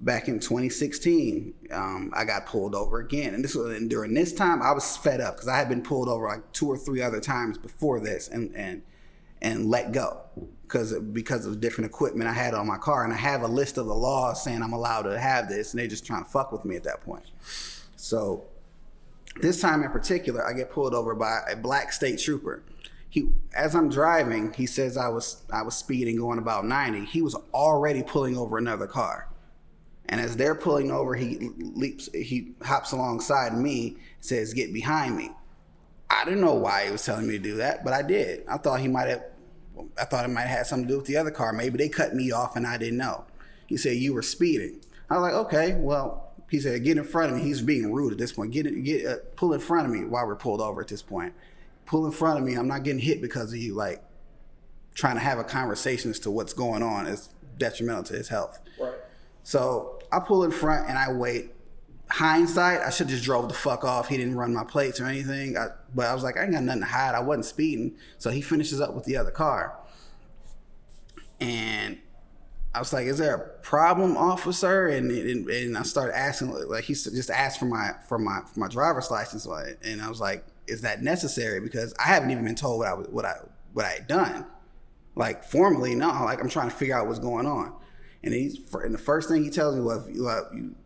back in 2016, I got pulled over again. And during this time, I was fed up because I had been pulled over like 2 or 3 other times before this and let go because of different equipment I had on my car. And I have a list of the laws saying I'm allowed to have this, and they're just trying to fuck with me at that point. So this time in particular, I get pulled over by a black state trooper. As I'm driving, he says I was speeding going about 90. He was already pulling over another car. And as they're pulling over, he hops alongside me, says, "Get behind me." I didn't know why he was telling me to do that, but I did. I thought it might have had something to do with the other car. Maybe they cut me off and I didn't know. He said, "You were speeding." I was like, okay, well, he said, "Get in front of me." He's being rude at this point. Pull in front of me while we're pulled over at this point. Pull in front of me. I'm not getting hit because of you. Like, trying to have a conversation as to what's going on is detrimental to his health. Right. So I pull in front and I wait. Hindsight, I should just drove the fuck off. He didn't run my plates or anything. But I was like, I ain't got nothing to hide. I wasn't speeding. So he finishes up with the other car. And I was like, "Is there a problem, officer?" And I started asking, like, he just asked for my driver's license. And I was like, "Is that necessary?" Because I haven't even been told what I had done. Like, formally, no. Like, I'm trying to figure out what's going on. And the first thing he tells me was,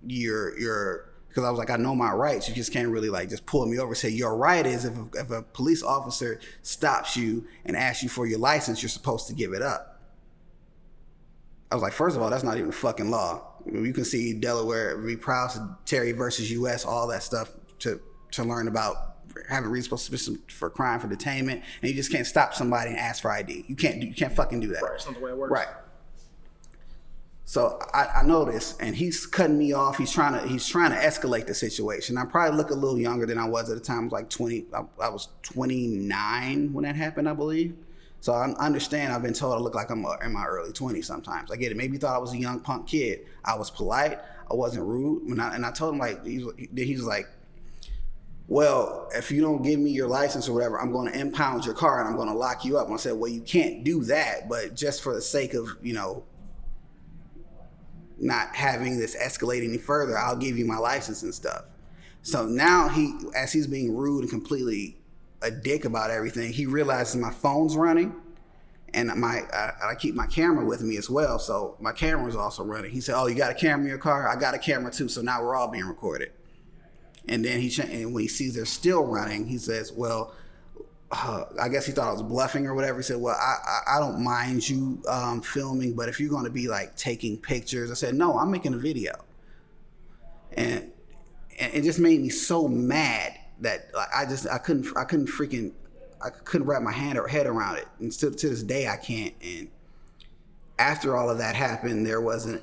"You're," because I was like, "I know my rights. You just can't really like just pull me over and say your right is if a police officer stops you and asks you for your license, you're supposed to give it up." I was like, first of all, that's not even a fucking law. You can see Delaware v. Prowse, Terry versus U.S., all that stuff to learn about having reasonable suspicion for crime for detainment, and you just can't stop somebody and ask for ID. You can't fucking do that. Right, it's not the way it works. Right. So I know this, and he's cutting me off. He's trying to escalate the situation. I probably look a little younger than I was at the time. I was like 20. I was 29 when that happened, I believe. So I understand. I've been told I look like I'm in my early 20s sometimes. I get it. Maybe he thought I was a young punk kid. I was polite. I wasn't rude. And I told him, like, he was like, "Well, if you don't give me your license or whatever, I'm going to impound your car and I'm going to lock you up." And I said, "Well, you can't do that, but just for the sake of, not having this escalate any further, I'll give you my license and stuff." So now as he's being rude and completely a dick about everything, he realizes my phone's running and I keep my camera with me as well. So my camera's also running. He said, "Oh, you got a camera in your car?" "I got a camera too." So now we're all being recorded. And then and when he sees they're still running, he says, "Well," I guess he thought I was bluffing or whatever. He said, "Well, I don't mind you filming, but if you're going to be like taking pictures," I said, "No, I'm making a video." And it just made me so mad that I couldn't wrap my head around it. And to this day I can't. And after all of that happened, there was an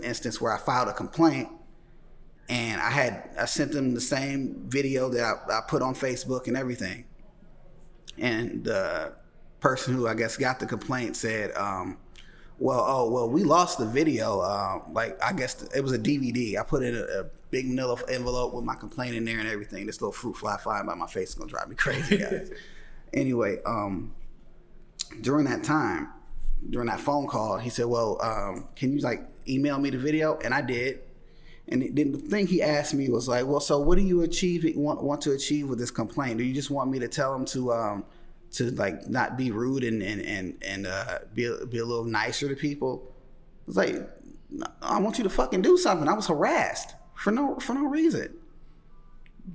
instance where I filed a complaint. And I sent them the same video that I put on Facebook and everything. And the person who I guess got the complaint said, well, we lost the video. I guess it was a DVD. I put in a big manila envelope with my complaint in there and everything. This little fruit fly flying by my face is gonna drive me crazy, guys. Anyway, during that phone call, he said, "Well, can you like email me the video?" And I did. And then the thing he asked me was like, "Well, so what do you want to achieve with this complaint? Do you just want me to tell him to like not be rude and be a little nicer to people?" I was like, "No, I want you to fucking do something. I was harassed for no reason.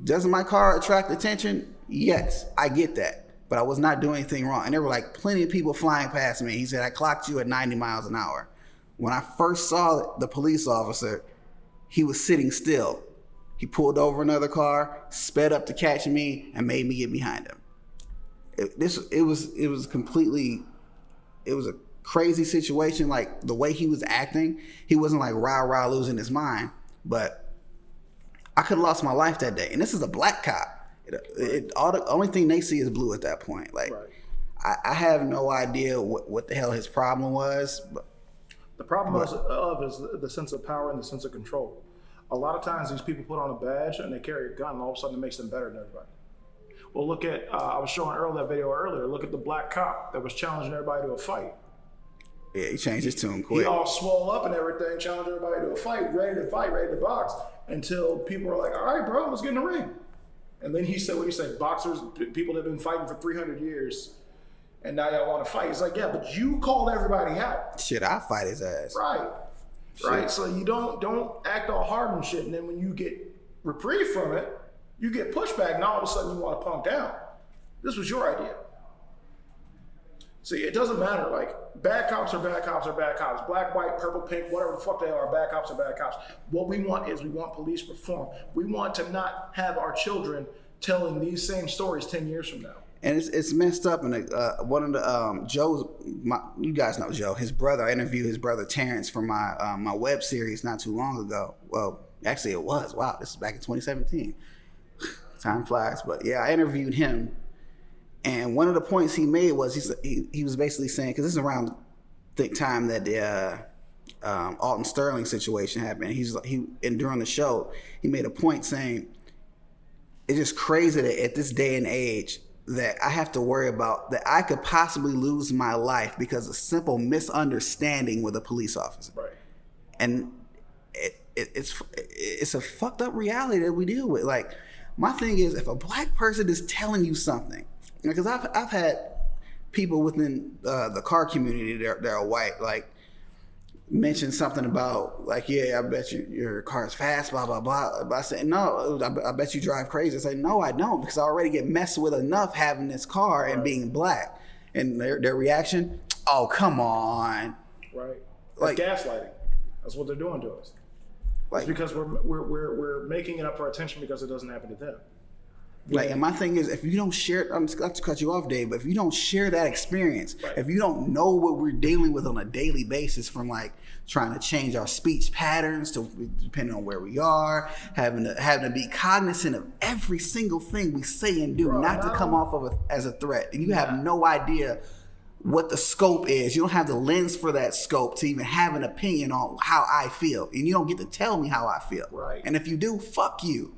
Doesn't my car attract attention? Yes, I get that. But I was not doing anything wrong." And there were like plenty of people flying past me. He said, "I clocked you at 90 miles an hour. When I first saw the police officer, he was sitting still. He pulled over another car, sped up to catch me, and made me get behind him." It was a crazy situation. Like the way he was acting, he wasn't like rah losing his mind, but I could have lost my life that day. And this is a black cop. The only thing they see is blue at that point. Like, right. I have no idea what the hell his problem was. But the problem is the sense of power and the sense of control. A lot of times these people put on a badge and they carry a gun, and all of a sudden it makes them better than everybody. Well, look at, I was showing Earl that video earlier. Look at the black cop that was challenging everybody to a fight. Yeah, he changed his tune He quick. all swole up and everything, challenged everybody to a fight, ready to box, until people were like, all right, bro, let's get in the ring. And then he said, what he said, boxers, people that have been fighting for 300 years, and now y'all want to fight. It's like, yeah, but you called everybody out. Shit, I'll fight his ass. Right. Right. So you don't act all hard and shit, and then when you get reprieve from it, you get pushback, and all of a sudden you want to punk down. This was your idea. See, it doesn't matter. Like, bad cops are bad cops are bad cops. Black, white, purple, pink, whatever the fuck they are, bad cops are bad cops. What we want is we want police reform. We want to not have our children telling these same stories 10 years from now. And it's messed up. And one of the Joe's, you guys know Joe, his brother. I interviewed his brother Terrence for my my web series not too long ago. Well, actually it was. Wow, this is back in 2017. Time flies, but yeah, I interviewed him, and one of the points he made was he was basically saying, because this is around the time that the Alton Sterling situation happened. And during the show he made a point saying it's just crazy that at this day and age that I have to worry about that I could possibly lose my life because of simple misunderstanding with a police officer. Right. And it's a fucked up reality that we deal with. Like, my thing is, if a black person is telling you something, because I've had people within the car community that are white, like, mention something about, like, yeah, I bet your car's fast, blah, blah, blah. But I say, no, I bet you drive crazy. I say, no, I don't, because I already get messed with enough having this car and being black. And their reaction, oh, come on. Right. Like, gaslighting. That's what they're doing to us. Like, it's because we're making it up for attention because it doesn't happen to them. Like, and my thing is, if you don't share, I'm just going to cut you off, Dave, but if you don't share that experience, right. If you don't know what we're dealing with on a daily basis, from like trying to change our speech patterns to depending on where we are, having to be cognizant of every single thing we say and do, not to come off of as a threat, and you have no idea what the scope is. You don't have the lens for that scope to even have an opinion on how I feel, and you don't get to tell me how I feel. Right. And if you do, fuck you.